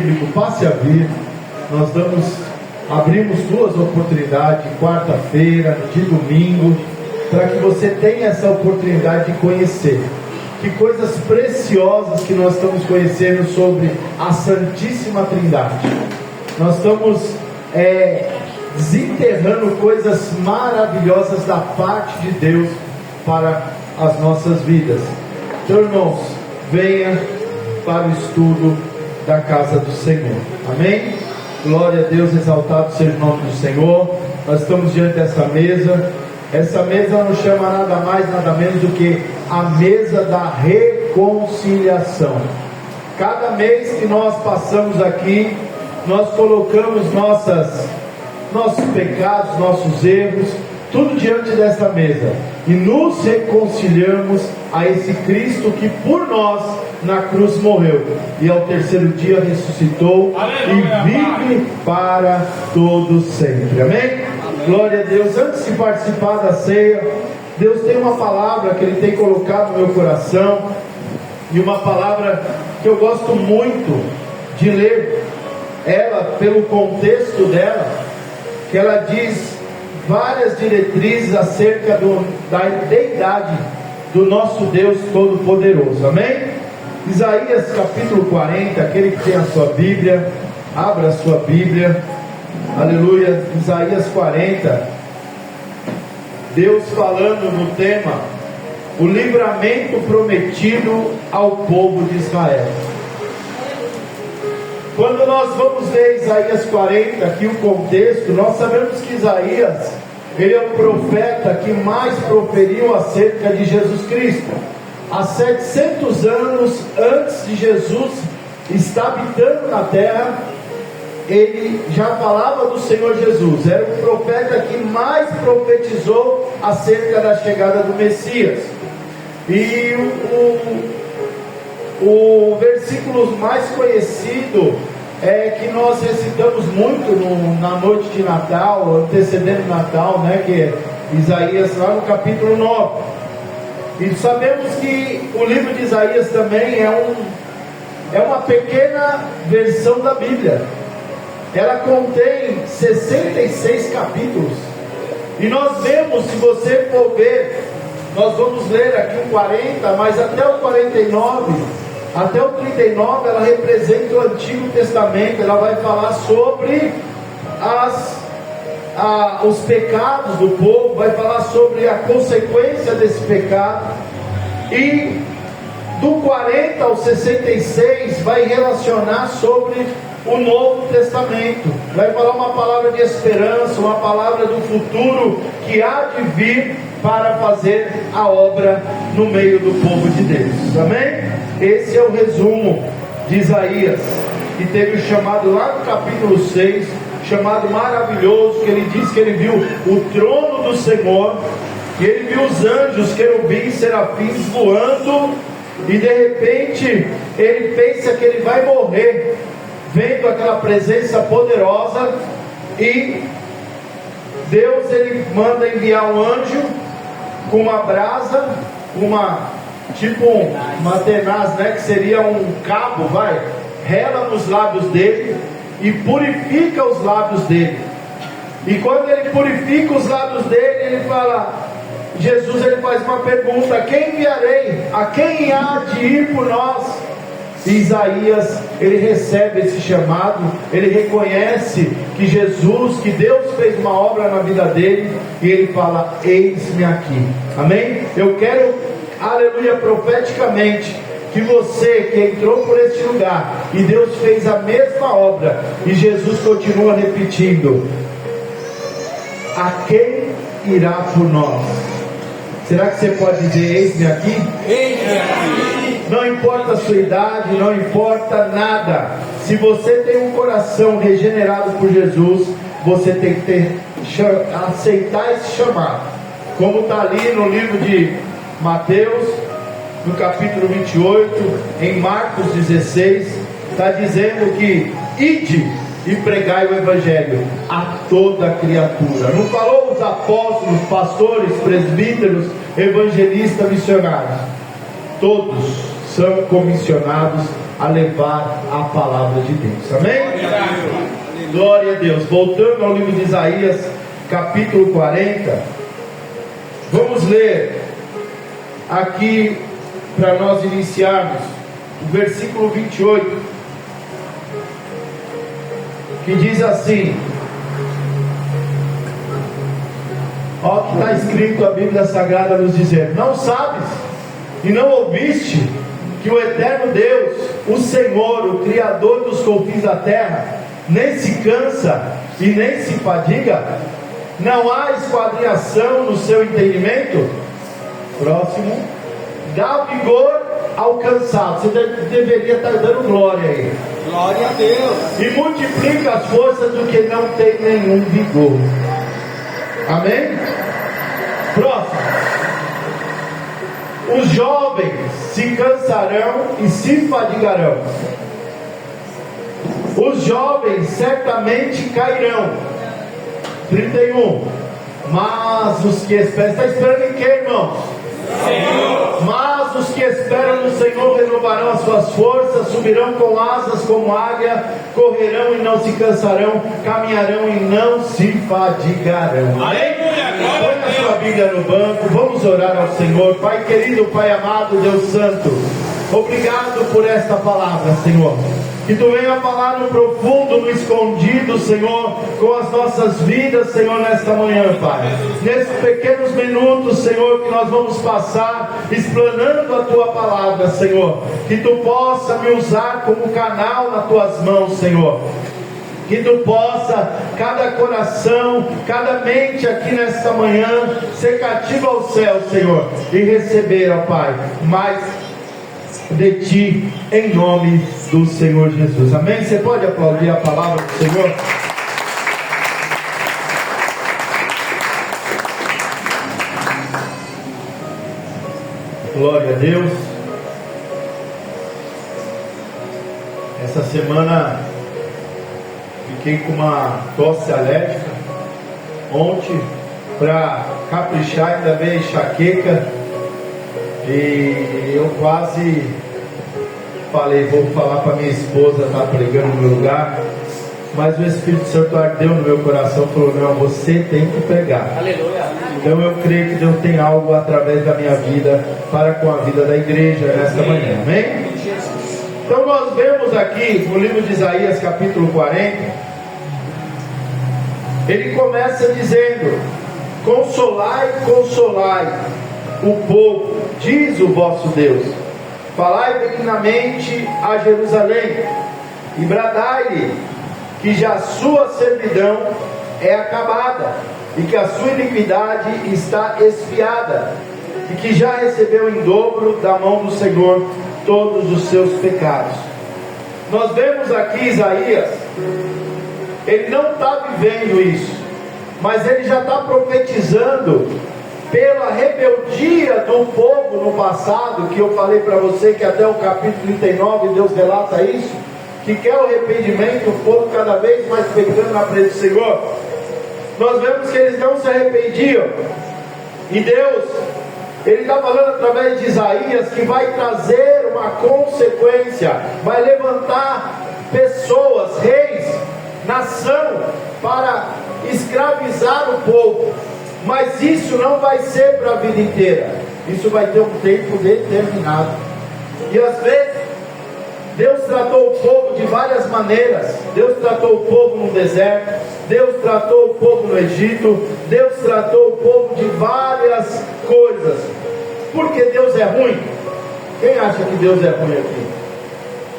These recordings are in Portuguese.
bíblico, passe a vir. Nós abrimos 2 oportunidades, quarta-feira, de domingo, para que você tenha essa oportunidade de conhecer. Que coisas preciosas que nós estamos conhecendo sobre a Santíssima Trindade. Nós estamos desenterrando coisas maravilhosas da parte de Deus para as nossas vidas. Então, irmãos, venha para o estudo da casa do Senhor. Amém? Glória a Deus, exaltado seja o nome do Senhor. Nós estamos diante dessa mesa. Essa mesa não chama nada mais, nada menos do que a mesa da reconciliação. Cada mês que nós passamos aqui, nós colocamos nossos pecados, nossos erros, tudo diante dessa mesa, e nos reconciliamos a esse Cristo que por nós na cruz morreu e ao terceiro dia ressuscitou. Aleluia, e vive para todos sempre. Amém? Amém? Glória a Deus. Antes de participar da ceia, Deus tem uma palavra que Ele tem colocado no meu coração, e uma palavra que eu gosto muito de ler ela pelo contexto dela, que ela diz várias diretrizes acerca da deidade do nosso Deus Todo-Poderoso. Amém? Isaías capítulo 40, aquele que tem a sua Bíblia, abra a sua Bíblia. Aleluia. Isaías 40, Deus falando no tema o livramento prometido ao povo de Israel. Quando nós vamos ler Isaías 40, aqui o contexto, nós sabemos que Isaías, ele é o profeta que mais proferiu acerca de Jesus Cristo. Há 700 anos antes de Jesus estar habitando na terra, ele já falava do Senhor Jesus. Era o profeta que mais profetizou acerca da chegada do Messias. E o versículo mais conhecido que nós recitamos muito na noite de Natal, antecedendo o Natal, né, que é Isaías, lá no capítulo 9. E sabemos que o livro de Isaías também é uma pequena versão da Bíblia. Ela contém 66 capítulos. E nós vemos, se você for ver, nós vamos ler aqui o 40, mas até o 49, até o 39, ela representa o Antigo Testamento. Ela vai falar sobre os pecados do povo, vai falar sobre a consequência desse pecado. E do 40 ao 66 vai relacionar sobre o Novo Testamento. Vai falar uma palavra de esperança, uma palavra do futuro que há de vir para fazer a obra no meio do povo de Deus. Amém? Esse é o resumo de Isaías, que teve o chamado lá no capítulo 6, chamado maravilhoso, que ele diz que ele viu o trono do Senhor, que ele viu os anjos, querubins, serafins voando, e de repente ele pensa que ele vai morrer, vendo aquela presença poderosa, e Deus ele manda enviar um anjo com uma brasa, tipo uma tenaz, né, que seria um cabo, rela nos lábios dele e purifica os lábios dele. E quando ele purifica os lábios dele, ele fala, Jesus ele faz uma pergunta: quem enviarei? A quem há de ir por nós? E Isaías, ele recebe esse chamado, ele reconhece que Jesus, que Deus fez uma obra na vida dele, e ele fala: eis-me aqui. Amém? Eu quero, aleluia, profeticamente, que você que entrou por este lugar, e Deus fez a mesma obra, e Jesus continua repetindo: a quem irá por nós? Será que você pode dizer: eis-me aqui? Eis-me aqui. Não importa a sua idade, não importa nada. Se você tem um coração regenerado por Jesus, você tem que aceitar esse chamado. Como está ali no livro de Mateus, no capítulo 28, em Marcos 16, está dizendo que ide e pregai o Evangelho a toda criatura. Não falou os apóstolos, pastores, presbíteros, evangelistas, missionários. Todos são comissionados a levar a palavra de Deus. Amém? Glória a Deus. Voltando ao livro de Isaías, capítulo 40, vamos ler aqui, para nós iniciarmos, o versículo 28, que diz assim: ó, que está escrito a Bíblia Sagrada nos dizer: não sabes e não ouviste que o eterno Deus, o Senhor, o Criador dos confins da terra, nem se cansa e nem se fadiga? Não há esquadrinhação no seu entendimento? Próximo. Dá vigor ao cansado. Você deveria estar dando glória aí. Glória a Deus. E multiplica as forças do que não tem nenhum vigor. Amém? Próximo. Os jovens se cansarão e se fadigarão. Os jovens certamente cairão. 31. Mas os que esperam. Está esperando em quê, irmãos? Senhor. Mas os que esperam no Senhor renovarão as suas forças, subirão com asas como águia, correrão e não se cansarão, caminharão e não se fadigarão. Amém? Põe a sua Bíblia no banco, vamos orar ao Senhor. Pai querido, Pai amado, Deus santo, obrigado por esta palavra, Senhor. Que Tu venha falar no profundo, no escondido, Senhor, com as nossas vidas, Senhor, nesta manhã, Pai. Nesses pequenos minutos, Senhor, que nós vamos passar explanando a Tua palavra, Senhor. Que Tu possa me usar como canal nas Tuas mãos, Senhor. Que Tu possa, cada coração, cada mente aqui nesta manhã, ser cativo ao céu, Senhor, e receber, ó Pai, mais de Ti, em nome do Senhor Jesus. Amém? Você pode aplaudir a palavra do Senhor? Glória a Deus. Essa semana fiquei com uma tosse alérgica. Ontem, para caprichar, ainda veio enxaqueca. E eu quase falei, vou falar para minha esposa, está pregando no meu lugar. Mas o Espírito Santo ardeu no meu coração e falou: não, você tem que pregar. Aleluia. Então eu creio que Deus tem algo através da minha vida para com a vida da igreja nesta manhã. Amém? Então nós vemos aqui no livro de Isaías capítulo 40, ele começa dizendo: consolai, consolai o povo, diz o vosso Deus, falai benignamente a Jerusalém, e bradai-lhe que já a sua servidão é acabada, e que a sua iniquidade está expiada, e que já recebeu em dobro da mão do Senhor todos os seus pecados. Nós vemos aqui Isaías, ele não está vivendo isso, mas ele já está profetizando pela rebeldia do povo no passado, que eu falei para você que até o capítulo 39 Deus relata isso, que quer o arrependimento, o povo cada vez mais pecando na presença do Senhor. Nós vemos que eles não se arrependiam, e Deus, Ele está falando através de Isaías que vai trazer uma consequência, vai levantar pessoas, reis, nação, para escravizar o povo. Mas isso não vai ser para a vida inteira, isso vai ter um tempo determinado. E às vezes Deus tratou o povo de várias maneiras. Deus tratou o povo no deserto, Deus tratou o povo no Egito, Deus tratou o povo de várias coisas. Porque Deus é ruim? Quem acha que Deus é ruim aqui?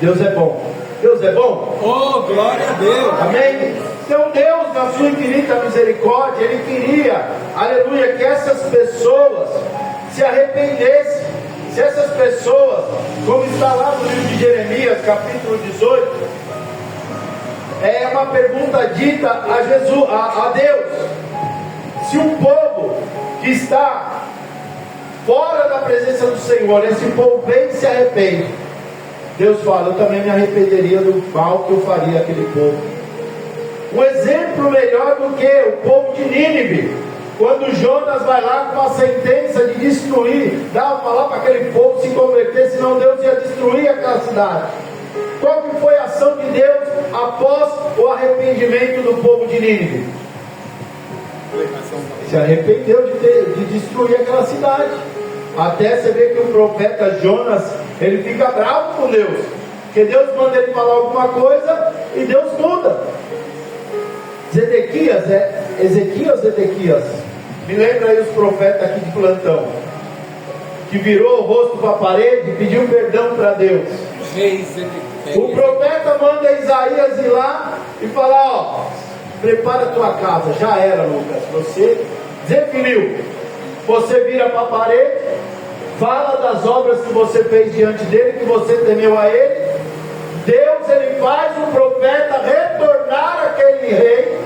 Deus é bom. Deus é bom? Oh, glória a Deus! Amém? Então Deus, na sua infinita misericórdia, Ele queria, aleluia, que essas pessoas se arrependessem. Se essas pessoas, como está lá no livro de Jeremias, capítulo 18, é uma pergunta dita a Jesus, a Deus: se um povo que está fora da presença do Senhor, esse povo vem e se arrepende, Deus fala: eu também me arrependeria do mal que eu faria àquele povo. Um exemplo melhor do que o povo de Nínive, quando Jonas vai lá com a sentença de destruir, dava falar para aquele povo se converter, senão Deus ia destruir aquela cidade. Qual que foi a ação de Deus após o arrependimento do povo de Nínive? Se arrependeu de destruir aquela cidade. Até você vê que o profeta Jonas, ele fica bravo com Deus, porque Deus manda ele falar alguma coisa e Deus muda. Ezequias, me lembra aí os profetas aqui de plantão, que virou o rosto para a parede e pediu perdão para Deus. O profeta manda Isaías ir lá e falar: ó, prepara a tua casa. Já era, Lucas, você definiu. Você vira para a parede, fala das obras que você fez diante dele, que você temeu a ele. Deus, ele faz o profeta retornar àquele rei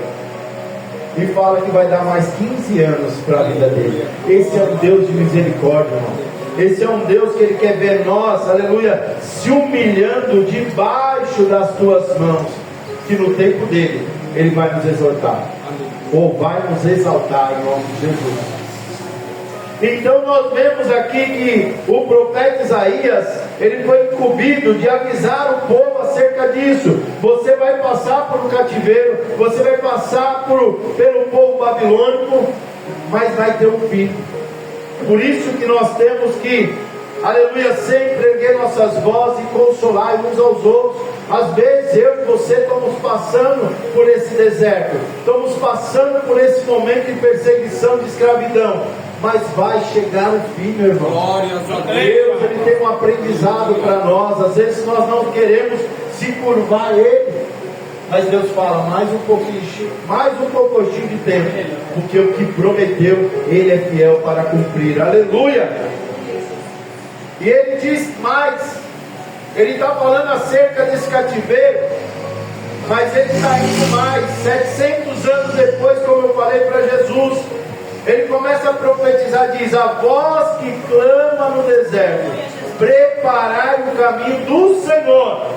e fala que vai dar mais 15 anos para a vida dele. Esse é um Deus de misericórdia, irmão. Esse é um Deus que ele quer ver nós, aleluia, se humilhando debaixo das tuas mãos, que no tempo dele ele vai nos exortar, ou vai nos exaltar em nome de Jesus. Então nós vemos aqui que o profeta Isaías, ele foi incumbido de avisar o povo acerca disso. Você vai passar por um cativeiro, você vai passar pelo povo babilônico, mas vai ter um fim. Por isso que nós temos que, aleluia, sempre erguer nossas vozes e consolar uns aos outros. Às vezes eu e você estamos passando por esse deserto, estamos passando por esse momento de perseguição, de escravidão, mas vai chegar o fim, meu irmão. Glórias a Deus, ele tem um aprendizado para nós. Às vezes nós não queremos se curvar a ele, mas Deus fala: mais um pouquinho de tempo, porque o que prometeu, ele é fiel para cumprir. Aleluia. E ele diz mais, ele está falando acerca desse cativeiro, mas ele está indo mais. 700 anos depois, como eu falei para Jesus, ele começa a profetizar, diz: a voz que clama no deserto, preparai o caminho do Senhor,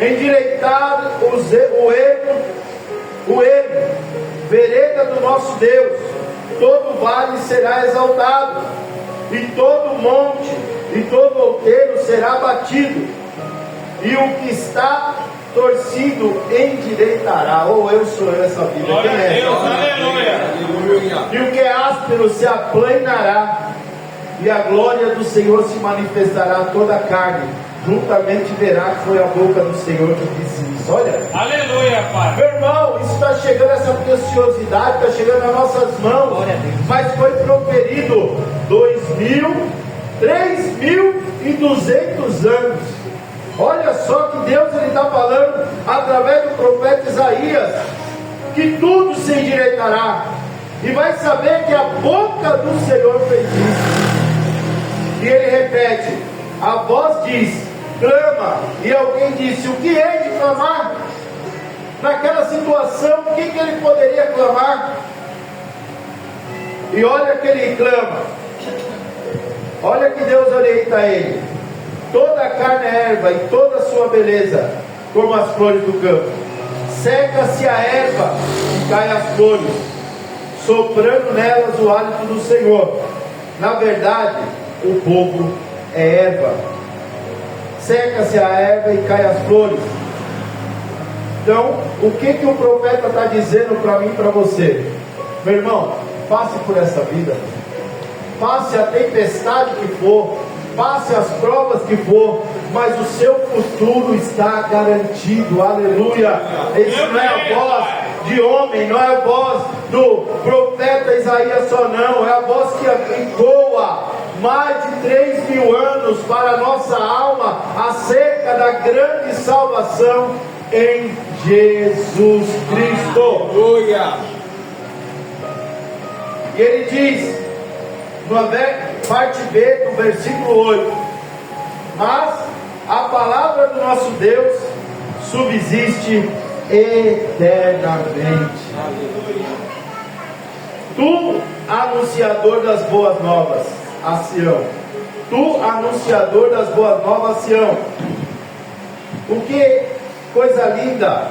endireitar o ermo, vereda do nosso Deus. Todo vale será exaltado, e todo monte e todo outeiro será batido, e o que está torcido endireitará. Ou eu sou essa vida. Glória Quem é? a Deus, aleluia. E o que é áspero se aplanará, e a glória do Senhor se manifestará a toda a carne. Juntamente verá que foi a boca do Senhor que disse isso. Olha, Aleluia, Pai. meu irmão, isso está chegando, essa preciosidade está chegando nas nossas mãos, mas foi proferido 3.200 anos. Olha só que Deus está falando através do profeta Isaías, que tudo se endireitará, e vai saber que a boca do Senhor fez isso. E ele repete, a voz diz, clama, e alguém disse, o que é de clamar? Naquela situação, o que ele poderia clamar? E olha que ele clama, olha que Deus orienta ele: toda a carne é erva e toda a sua beleza como as flores do campo. Seca-se a erva e cai as flores, soprando nelas o hálito do Senhor. Na verdade, o povo é erva. Seca-se a erva e cai as flores. Então, o que o profeta está dizendo para mim e para você? Meu irmão, passe por essa vida, passe a tempestade que for, passe as provas que for, mas o seu futuro está garantido. Aleluia. Isso não é a voz de homem, não é a voz do profeta Isaías só, não, é a voz que ecoa mais de 3.000 anos para a nossa alma acerca da grande salvação em Jesus Cristo. Aleluia. E ele diz, na parte B do versículo 8: mas a palavra do nosso Deus subsiste eternamente. Tu, anunciador das boas novas, a Sião. Tu, anunciador das boas novas, Sião. O que coisa linda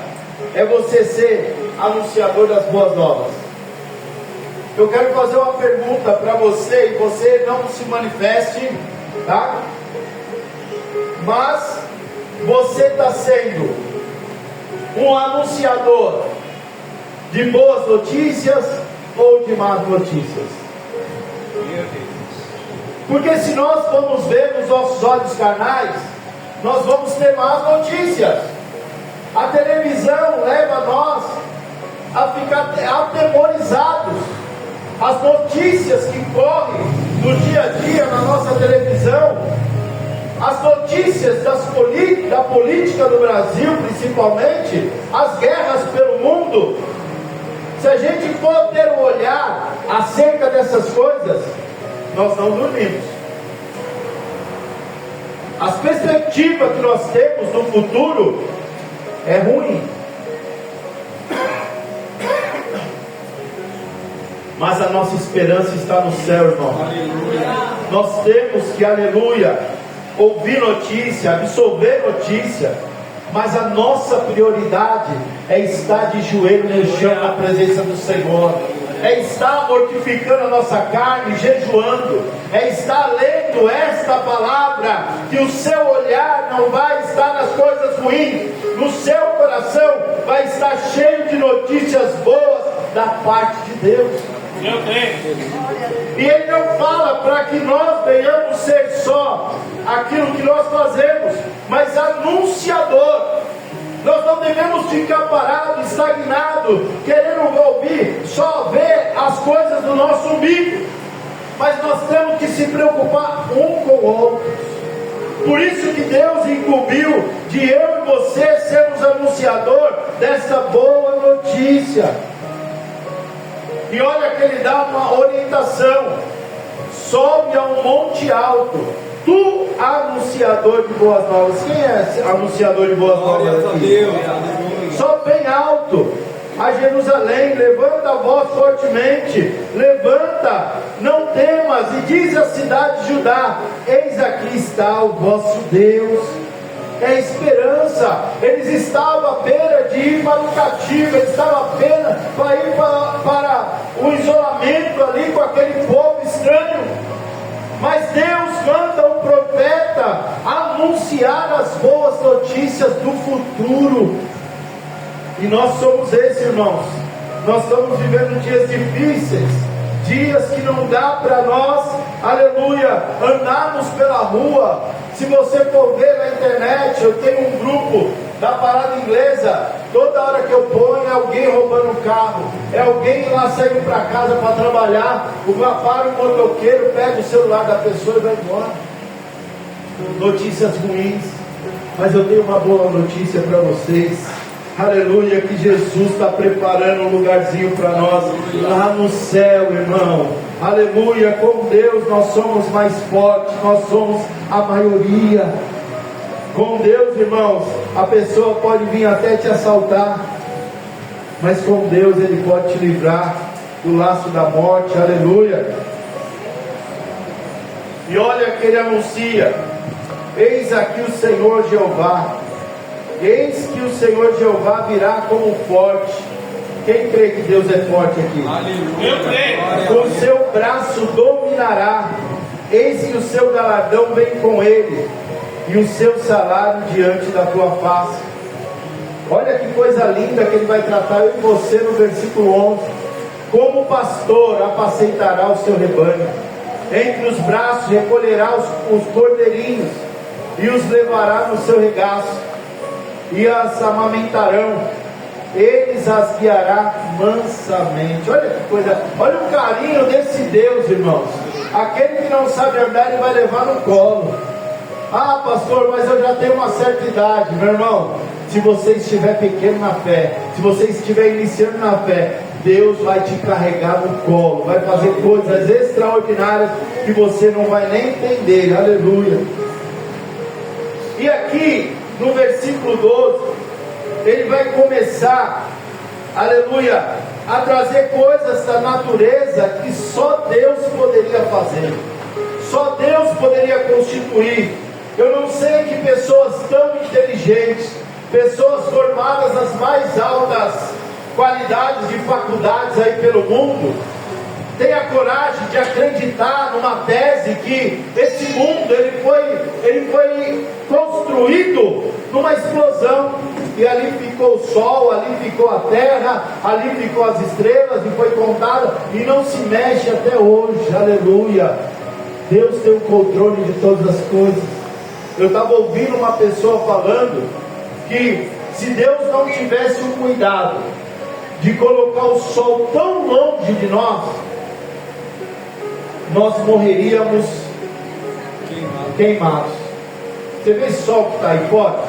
é você ser anunciador das boas novas. Eu quero fazer uma pergunta para você, e você não se manifeste, tá? Mas Você está sendo um anunciador de boas notícias ou de más notícias? Porque se nós formos ver nos nossos olhos carnais, nós vamos ter más notícias. A televisão leva nós a ficar atemorizados. As notícias que correm no dia a dia na nossa televisão, as notícias da política do Brasil principalmente, as guerras pelo mundo. Se a gente for ter um olhar acerca dessas coisas, nós não dormimos. As perspectivas que nós temos no futuro é ruim. Mas a nossa esperança está no céu, irmão. Aleluia. Nós temos que, aleluia, ouvir notícia, absorver notícia, mas a nossa prioridade é estar de joelho no chão na presença do Senhor, é estar mortificando a nossa carne, jejuando, é estar lendo esta palavra, que o seu olhar não vai estar nas coisas ruins, no seu coração vai estar cheio de notícias boas da parte de Deus. E Ele não fala para que nós venhamos ser só aquilo que nós fazemos, mas anunciador. Nós não devemos ficar parados, estagnados, querendo ouvir, só ver as coisas do nosso umbigo, mas nós temos que se preocupar um com o outro. Por isso que Deus incumbiu de eu e você sermos anunciador dessa boa notícia. E olha que Ele dá uma orientação: sobe a um monte alto, tu anunciador de boas novas. Quem é anunciador de boas novas? Glória a Deus. Sobe bem alto a Jerusalém, levanta a voz fortemente, levanta, não temas, e diz à cidade de Judá: eis aqui está o vosso Deus. É esperança. Eles estavam à beira de ir para o cativo, eles estavam à beira para ir para o isolamento ali com aquele povo estranho. Mas Deus manda um profeta anunciar as boas notícias do futuro. E nós somos esses, irmãos. Nós estamos vivendo dias difíceis, dias que não dá para nós, aleluia, andarmos pela rua. Se você for ver na internet, eu tenho um grupo da parada inglesa. Toda hora que eu ponho é alguém roubando o carro, é alguém lá saindo para casa para trabalhar. Para o motoqueiro, pega o celular da pessoa e vai embora. Notícias ruins. Mas eu tenho uma boa notícia para vocês. Aleluia, que Jesus está preparando um lugarzinho para nós lá no céu, irmão. Aleluia, com Deus nós somos mais fortes, nós somos a maioria. Com Deus, irmãos, a pessoa pode vir até te assaltar, mas com Deus Ele pode te livrar do laço da morte. Aleluia. E olha que Ele anuncia: eis aqui o Senhor Jeová. Eis que o Senhor Jeová virá como forte. Quem crê que Deus é forte aqui? Aleluia. Com seu braço dominará. Eis que o seu galardão vem com ele, e o seu salário diante da tua face. Olha que coisa linda que Ele vai tratar eu e você no versículo 11. Como pastor apacentará o seu rebanho, entre os braços recolherá os cordeirinhos, e os levará no seu regaço, e as amamentarão, eles as guiará mansamente. Olha que coisa, olha o carinho desse Deus, irmãos. Aquele que não sabe andar, Ele vai levar no colo. Ah, pastor, mas eu já tenho uma certa idade. Meu irmão, se você estiver pequeno na fé, se você estiver iniciando na fé, Deus vai te carregar no colo, vai fazer coisas extraordinárias que você não vai nem entender. Aleluia. E aqui no versículo 12, ele vai começar, aleluia, a trazer coisas da natureza que só Deus poderia fazer, só Deus poderia constituir. Eu não sei que pessoas tão inteligentes, pessoas formadas nas mais altas qualidades de faculdades aí pelo mundo, tem a coragem de acreditar numa tese que esse mundo ele foi construído numa explosão, e ali ficou o sol, ali ficou a terra, ali ficou as estrelas, e foi contada, e não se mexe até hoje. Aleluia. Deus tem o controle de todas as coisas. Eu estava ouvindo uma pessoa falando que se Deus não tivesse o cuidado de colocar o sol tão longe de nós morreríamos queimados. Você vê esse sol que está aí fora?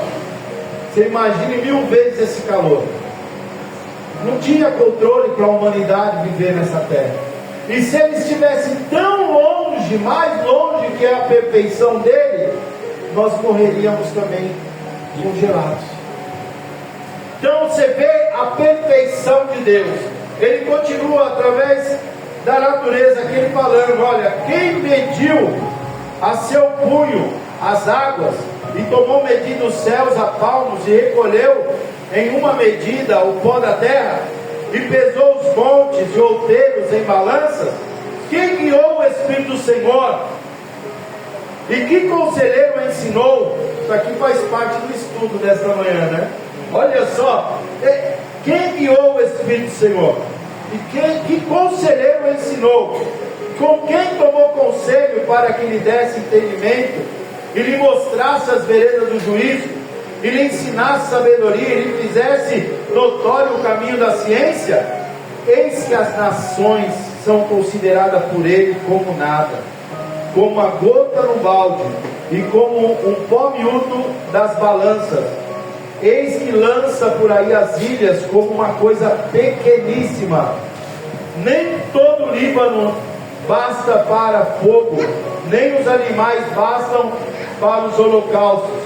Você imagine 1000 vezes esse calor. Não tinha controle para a humanidade viver nessa terra. E se ele estivesse tão longe, mais longe que é a perfeição dele, nós morreríamos também congelados. Então você vê a perfeição de Deus. Ele continua através da natureza aqui, ele falando: olha, quem mediu a seu punho as águas, e tomou medida os céus a palmos, e recolheu em uma medida o pó da terra, e pesou os montes e outeiros em balanças? Quem guiou o Espírito do Senhor? E que conselheiro ensinou? Isso aqui faz parte do estudo desta manhã, né? Olha só, quem guiou o Espírito do Senhor? E que conselheiro ensinou? Com quem tomou conselho para que lhe desse entendimento, e lhe mostrasse as veredas do juízo, e lhe ensinasse sabedoria, e lhe fizesse notório o caminho da ciência? Eis que as nações são consideradas por ele como nada, como a gota no balde, e como um pó miúdo das balanças. Eis que lança por aí as ilhas como uma coisa pequeníssima. Nem todo o Líbano basta para fogo, nem os animais bastam para os holocaustos.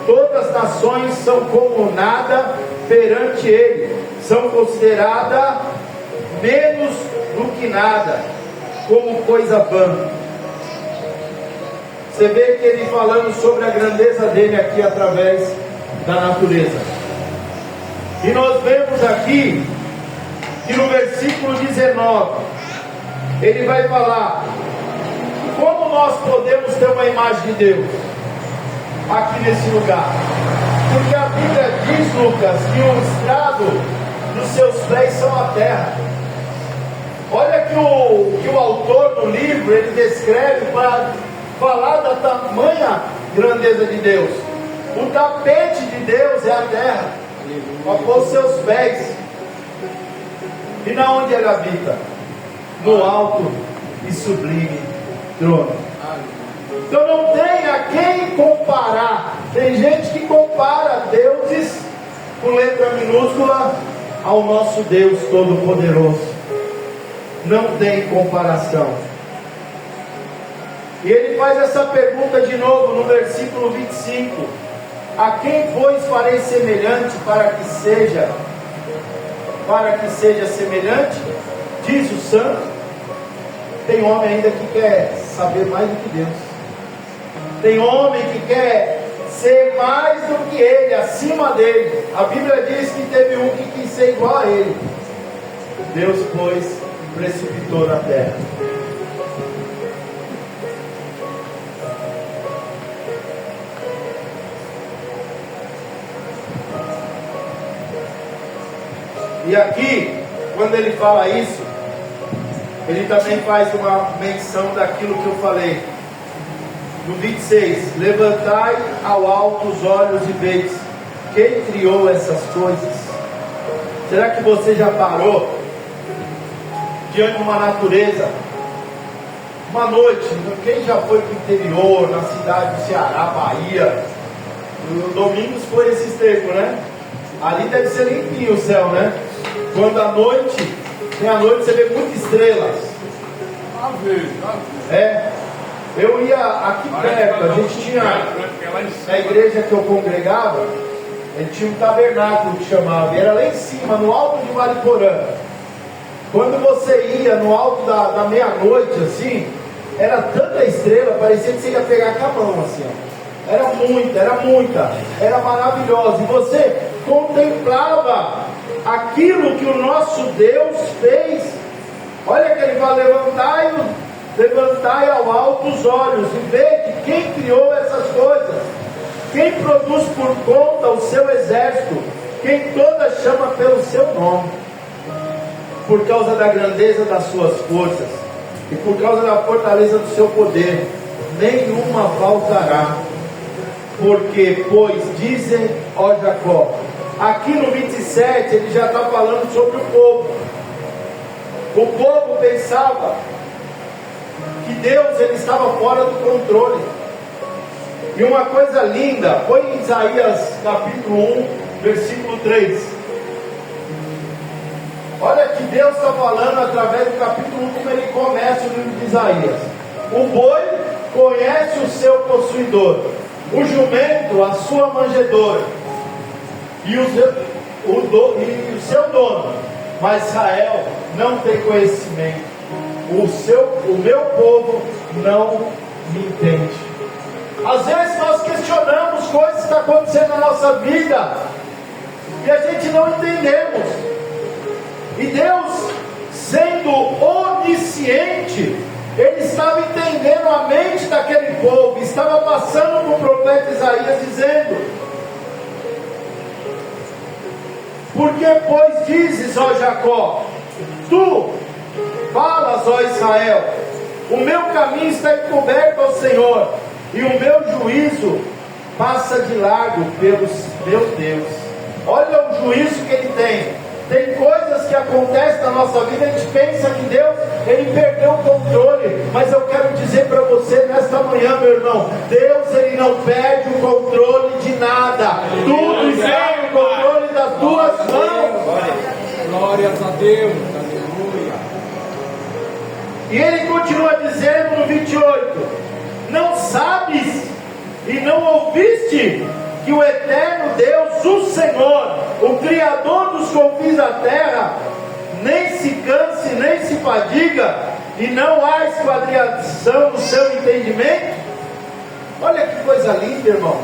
Todas as nações são como nada perante ele, são consideradas menos do que nada, como coisa vã. Você vê que ele falando sobre a grandeza dele aqui através da natureza. E nós vemos aqui que no versículo 19 ele vai falar como nós podemos ter uma imagem de Deus aqui nesse lugar. Porque a Bíblia diz, Lucas, que o estrado dos seus pés são a terra. Olha que o autor do livro ele descreve para falar da tamanha grandeza de Deus. O tapete de Deus é a terra, após seus pés. E na onde ele habita? No alto e sublime trono. Então não tem a quem comparar. Tem gente que compara deuses com letra minúscula ao nosso Deus Todo-Poderoso. Não tem comparação. E ele faz essa pergunta de novo no versículo 25: a quem, pois, farei semelhante para que seja semelhante? Diz o santo. Tem homem ainda que quer saber mais do que Deus. Tem homem que quer ser mais do que ele, acima dele. A Bíblia diz que teve um que quis ser igual a ele. Deus, pois, precipitou na terra. E aqui, quando ele fala isso, ele também faz uma menção daquilo que eu falei. No 26, levantai ao alto os olhos e veis quem criou essas coisas. Será que você já parou diante de uma natureza? Uma noite, quem já foi para o interior, na cidade do Ceará, Bahia? No Domingos foi esses tempos, né? Ali deve ser limpinho o céu, né? Quando à noite, tem à noite você vê muitas estrelas. Eu ia aqui perto, a gente tinha, na igreja que eu congregava, ele tinha um tabernáculo que chamava, e era lá em cima, no alto de Mariporã. Quando você ia no alto da meia-noite, assim, era tanta estrela, parecia que você ia pegar com a mão, assim, ó. Era muita, era maravilhosa, e você contemplava aquilo que o nosso Deus fez. Olha que ele fala: levantai ao alto os olhos e vede quem criou essas coisas. Quem produz por conta o seu exército? Quem toda chama pelo seu nome? Por causa da grandeza das suas forças e por causa da fortaleza do seu poder, nenhuma faltará. Porque, pois, dizem, ó Jacó, aqui no 27 ele já está falando sobre o povo. O povo pensava que Deus ele estava fora do controle. E uma coisa linda, põe em Isaías capítulo 1, versículo 3. Olha que Deus está falando através do capítulo 1, como ele começa o livro de Isaías. O boi conhece o seu possuidor, o jumento a sua manjedoura, e o seu dono, mas Israel não tem conhecimento. O meu povo não me entende. Às vezes nós questionamos coisas que estão acontecendo na nossa vida e a gente não entendemos. E Deus, sendo onisciente, Ele estava entendendo a mente daquele povo, estava passando para o profeta Isaías dizendo: porque, pois, dizes, ó Jacó, tu falas, ó Israel, o meu caminho está encoberto ao Senhor, e o meu juízo passa de largo pelos meu Deus. Olha o juízo que Ele tem. Tem coisas que acontecem na nossa vida, a gente pensa que Deus, Ele perdeu o controle, mas eu quero dizer para você nesta manhã, meu irmão, Deus, Ele não perde o controle de nada. Tudo está no controle das tuas mãos. Glórias a Deus, aleluia. E Ele continua dizendo no 28, não sabes e não ouviste que o eterno Deus, o Senhor, o Criador dos confins da terra, nem se canse, nem se fadiga, e não há esquadriação no seu entendimento? Olha que coisa linda, irmão.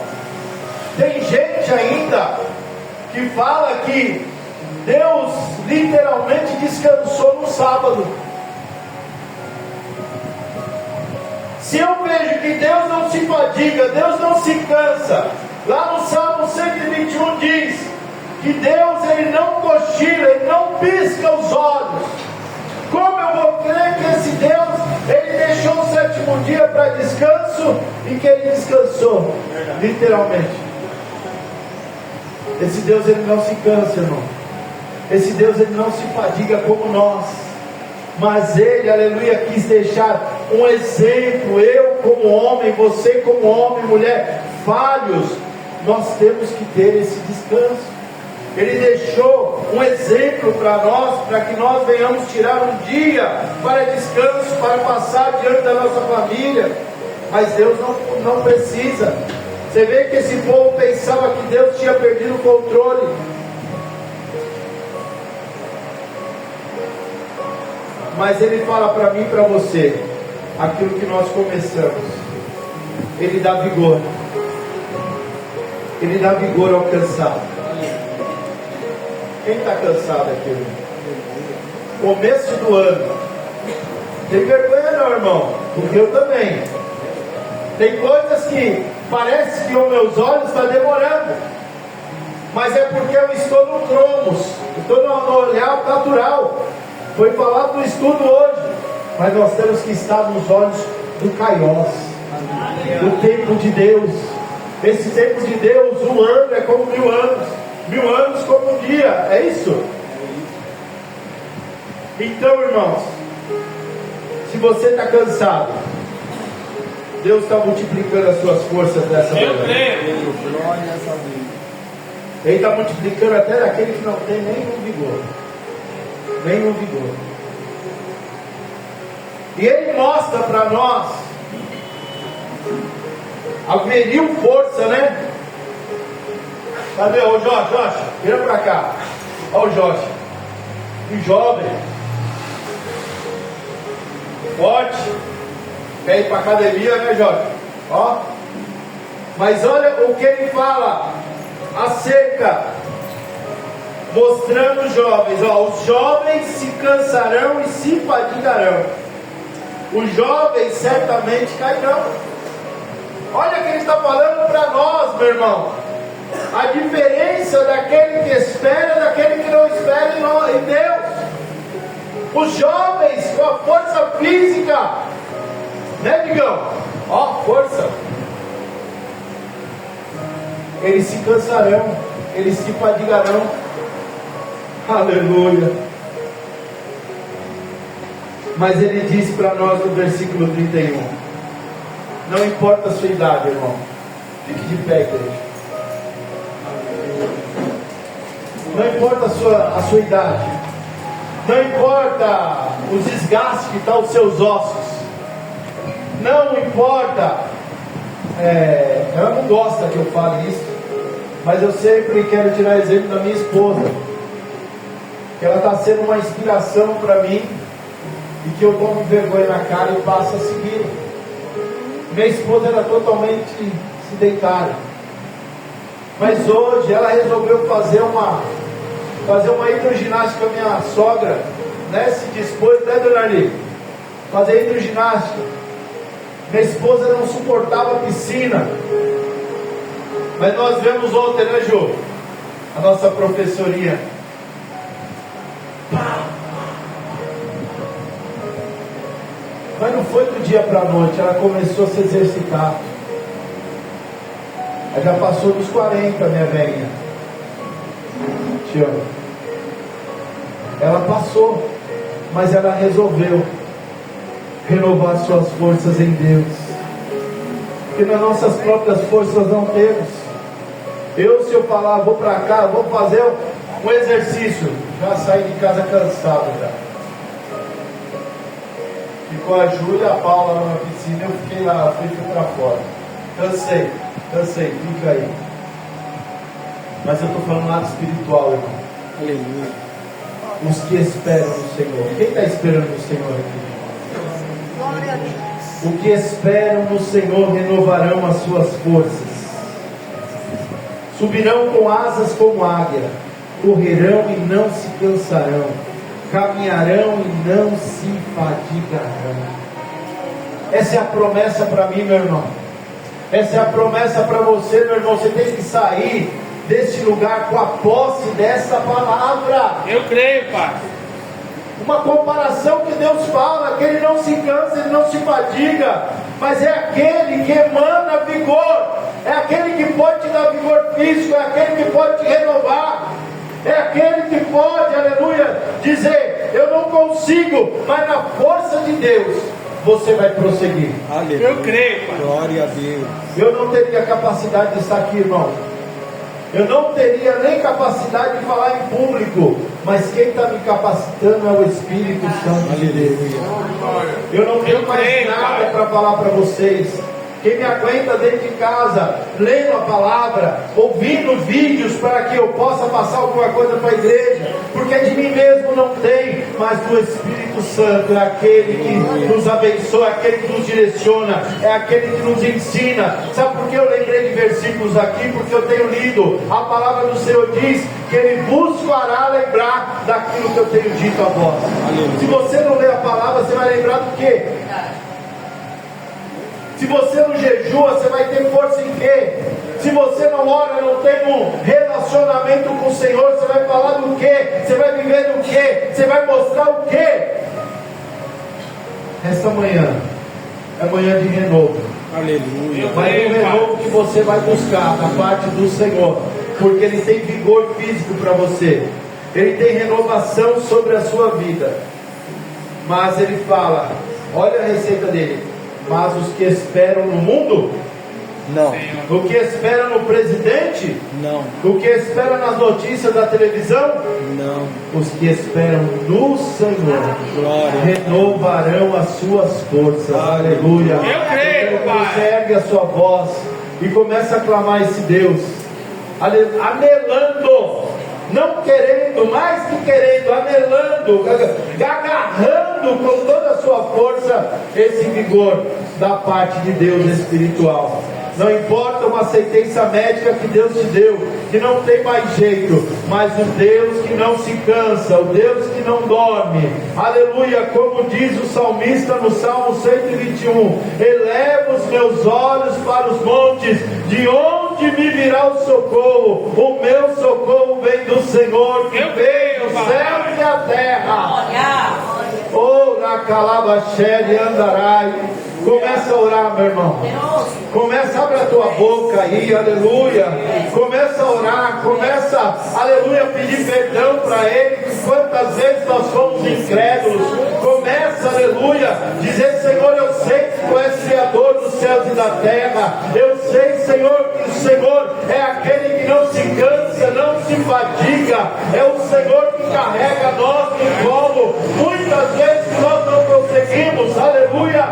Tem gente ainda que fala que Deus literalmente descansou no sábado. Se eu vejo que Deus não se fadiga, Deus não se cansa, lá no Salmo 121 diz que Deus, Ele não cochila, Ele não pisca os olhos. Como eu vou crer que esse Deus, Ele deixou o sétimo dia para descanso e que Ele descansou, literalmente? Esse Deus, Ele não se cansa, irmão. Esse Deus, Ele não se fadiga como nós. Mas Ele, aleluia, quis deixar um exemplo. Eu como homem, você como homem, mulher, falhos, nós temos que ter esse descanso. Ele deixou um exemplo para nós, para que nós venhamos tirar um dia para descanso, para passar diante da nossa família. Mas Deus não precisa. Você vê que esse povo pensava que Deus tinha perdido o controle. Mas Ele fala para mim e para você aquilo que nós começamos. Ele dá vigor. Ele dá vigor ao cansado. Quem está cansado aqui, irmão? Começo do ano. Tem vergonha não, irmão? Porque eu também. Tem coisas que parece que os meus olhos estão demorando. Mas é porque eu estou no cromos. Estou no olhar natural. Foi falado no estudo hoje. Mas nós temos que estar nos olhos do Kairos. Do tempo de Deus. Esse tempo de Deus, um ano é como 1000 anos. 1000 anos como um dia, é isso? Então, irmãos, se você está cansado, Deus está multiplicando as suas forças nessa manhã. Ele está multiplicando até daquele que não tem nenhum vigor. Nenhum vigor. E Ele mostra para nós a viril força, né? Cadê o Jorge? Vira pra cá. Olha o Jorge. Um jovem. Forte. Quer ir pra academia, né, Jorge? Ó. Mas olha o que ele fala acerca, mostrando os jovens. Ó, os jovens se cansarão e se fadigarão. Os jovens certamente cairão. Olha que ele está falando para nós, meu irmão. A diferença daquele que espera, daquele que não espera em Deus. Os jovens com a força física, né, Digão? Ó, força. Eles se cansarão, eles se fadigarão. Aleluia. Mas ele diz para nós no versículo 31: não importa a sua idade, irmão. Fique de pé, igreja. Não importa a sua idade. Não importa o desgaste que está os seus ossos. Não importa. Ela não gosta que eu fale isso, mas eu sempre quero tirar exemplo da minha esposa, que ela está sendo uma inspiração para mim, e que eu tomo vergonha na cara e passo a seguir. Minha esposa era totalmente sedentária, mas hoje ela resolveu fazer uma hidroginástica. Minha sogra, né, se dispôs, né, dona Arli, fazer hidroginástica. Minha esposa não suportava a piscina, mas nós vemos ontem, né, Jô, a nossa professorinha. Mas não foi do dia para a noite, ela começou a se exercitar. Ela já passou dos 40, minha velhinha. Te amo. Ela passou, mas ela resolveu renovar suas forças em Deus, porque nas nossas próprias forças não temos. Se eu falar, vou para cá, vou fazer um exercício, já saí de casa cansado já. Ficou a Júlia e a Paula na piscina, eu fiquei lá, fui para fora. Cansei, fica aí. Mas eu estou falando lado espiritual, irmão. Aleluia. Os que esperam no Senhor. Quem está esperando no Senhor aqui? Glória a Deus. O que esperam no Senhor renovarão as suas forças. Subirão com asas como águia. Correrão e não se cansarão. Caminharão e não se fadigarão. Essa é a promessa para mim, meu irmão. Essa é a promessa para você, meu irmão. Você tem que sair deste lugar com a posse dessa palavra. Eu creio, Pai. Uma comparação que Deus fala, que Ele não se cansa, Ele não se fadiga, mas é aquele que emana vigor, é aquele que pode te dar vigor físico, é aquele que pode te renovar, é aquele que pode, aleluia, dizer, eu não consigo, mas na força de Deus, você vai prosseguir. Aleluia. Eu creio, Pai. Glória a Deus. Eu não teria capacidade de estar aqui, irmão. Eu não teria nem capacidade de falar em público, mas quem está me capacitando é o Espírito Santo de Deus. Eu não tenho mais nada para falar para vocês. Quem me aguenta dentro de casa, lendo a palavra, ouvindo vídeos para que eu possa passar alguma coisa para a igreja, porque de mim mesmo não tem, mas do Espírito Santo é aquele que nos abençoa, é aquele que nos direciona, é aquele que nos ensina. Sabe por que eu lembrei de versículos aqui? Porque eu tenho lido, a palavra do Senhor diz que Ele vos fará lembrar daquilo que eu tenho dito a vós. Se você não lê a palavra, você vai lembrar do quê? Se você não jejua, você vai ter força em quê? Se você não ora, não tem um relacionamento com o Senhor, você vai falar do quê? Você vai viver do quê? Você vai mostrar o quê? Esta manhã é manhã de renovo. Aleluia. Mas um renovo que você vai buscar da parte do Senhor, porque Ele tem vigor físico para você. Ele tem renovação sobre a sua vida. Mas Ele fala, olha a receita dele. Mas os que esperam no mundo? Não. O que espera no presidente? Não. O que espera nas notícias da televisão? Não. Os que esperam no Senhor Glória. renovarão as suas forças. Aleluia. Eu creio, quero que Pai. você ergue a sua voz e comece a clamar esse Deus, anelando, não querendo, mais que querendo, anelando, agarrando com toda a sua força esse vigor da parte de Deus espiritual. Não importa uma sentença médica que Deus te deu, que não tem mais jeito, mas o Deus que não se cansa, o Deus que não dorme. Aleluia, como diz o salmista no Salmo 121, eleva os meus olhos para os montes, de onde me virá o socorro? O meu socorro vem do Senhor, que fez os céus e a terra. Oh, na calabachere andarai. Começa a orar, meu irmão. Começa a abrir a tua boca aí, aleluia. Começa a orar, começa, aleluia, a pedir perdão para Ele. Quantas vezes nós fomos incrédulos. Começa, aleluia, dizer: Senhor, eu sei que Tu és Criador dos céus e da terra. Eu sei, Senhor, que o Senhor é aquele que não se cansa, não se fadiga. É o Senhor que carrega nós no colo. Muitas vezes nós não conseguimos, aleluia,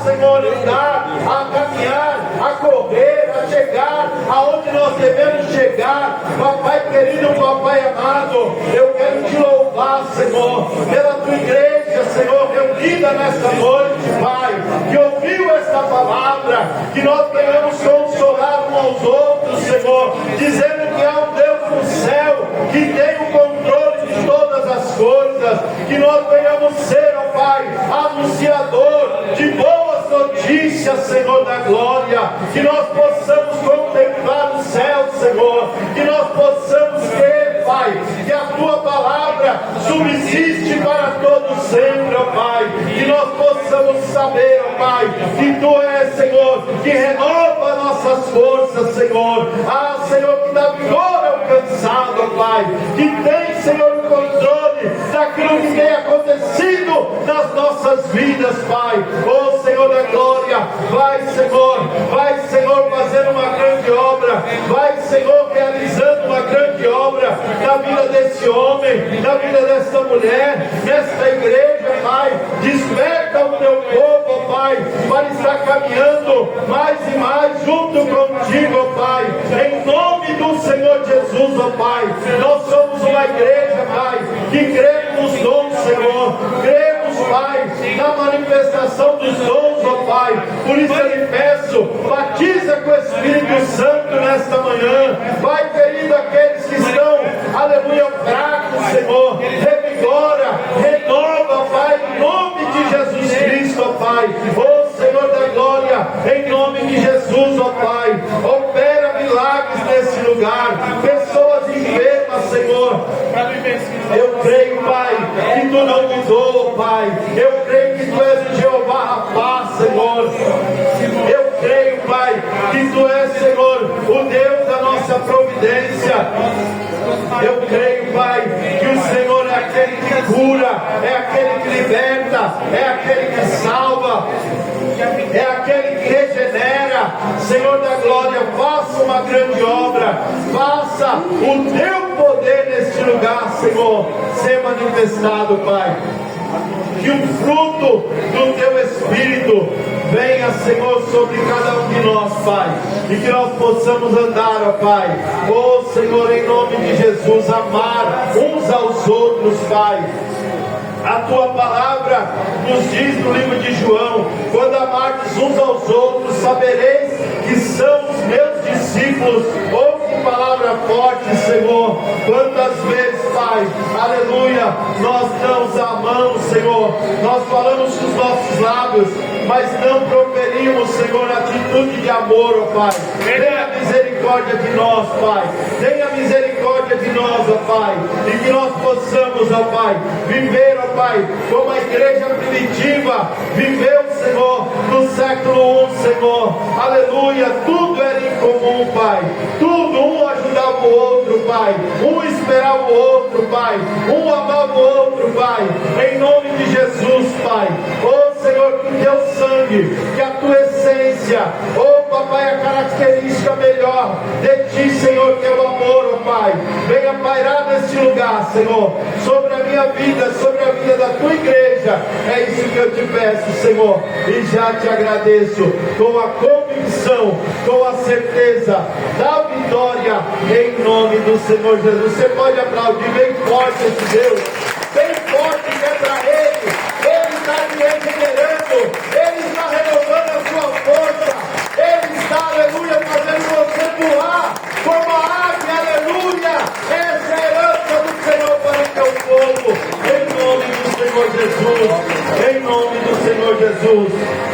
Senhor, andar, a caminhar, a correr, a chegar aonde nós devemos chegar. Papai querido, Papai amado, eu quero te louvar, Senhor, pela Tua igreja, Senhor, reunida nesta noite, Pai, que ouviu esta palavra, que nós venhamos consolar uns aos outros, Senhor, dizendo que há um Deus no céu, que tem o controle de todas as coisas, que nós venhamos ser, ó Pai, anunciador de boas notícias, Senhor da glória, que nós possamos contemplar o céu, Senhor, que nós possamos ter, Pai, que a Tua palavra subsiste para todo sempre, ó Pai, que nós possamos saber, ó Pai, que Tu és, Senhor, que renova nossas forças, Senhor, Senhor, que dá vigor ao cansado, ó Pai, que tem, Senhor, o controle daquilo que tem acontecido nas nossas vidas, Pai. Oh Senhor da glória, vai, Senhor, fazendo uma grande obra, vai, Senhor, realizando uma grande obra na vida desse homem, na vida desta mulher, nesta igreja, Pai. Desperta o Teu povo, ó Pai, para estar caminhando mais e mais junto contigo, ó Pai, em nome do Senhor Jesus, ó Pai. Nós somos uma igreja, Pai, que cremos nos dons, Senhor, cremos, Pai, na manifestação dos dons, ó Pai. Por isso eu lhe peço, batiza com o Espírito Santo nesta manhã, Pai querido, aqueles que estão, aleluia, fracos, Senhor, revigora, renova, Pai, em nome de Jesus Cristo, ó Pai. Ó Senhor da glória, em nome de Jesus, ó Pai, opera milagres nesse lugar, pessoas enfermas, Senhor. Eu creio, Pai, que Tu não mudou, Pai. Eu creio que Tu és o Jeová Rapá, Senhor. Eu creio, Pai, que Tu és, Senhor, o Deus da nossa providência. Eu creio, Pai, que o Senhor é aquele que cura, é aquele que liberta, é aquele que salva, é aquele que regenera. Senhor da glória, faça uma grande obra, faça o Teu poder neste lugar, Senhor, ser manifestado, Pai. Que o fruto do Teu Espírito venha, Senhor, sobre cada um de nós, Pai, e que nós possamos andar, ó Pai, ó Senhor, em nome de Jesus, amar uns aos outros, Pai. A Tua palavra nos diz no livro de João: quando amardes uns aos outros, sabereis que são os meus discípulos. Oh, que palavra forte, Senhor. Quantas vezes, Pai, aleluia, nós não os amamos, Senhor. Nós falamos com os nossos lábios, mas não proferimos, Senhor, atitude de amor, ó Pai. Tenha misericórdia de nós, Pai. Tenha misericórdia de nós, ó Pai. E que nós possamos, ó Pai, viver, ó Pai, como a igreja primitiva viveu, Senhor, no século I, Senhor. Aleluia. Tudo era em comum, Pai. Tudo, um ajudava o outro, Pai. Um esperava o outro, Pai. Um amava o outro, Pai. Em nome de Jesus, Pai. Oh, Senhor, que o Teu sangue, que a Tua essência, oh, Papai, a característica melhor de Ti, Senhor, que é o amor, oh Pai, venha pairar neste lugar, Senhor, sobre a minha vida, sobre a vida da Tua igreja. É isso que eu te peço, Senhor, e já te agradeço com a convicção, com a certeza da vitória, em nome do Senhor Jesus. Você pode aplaudir bem forte esse Deus, bem forte, que é para Ele. Ele está te regenerando, Ele está renovando a sua força, Ele está, aleluia, Jesus.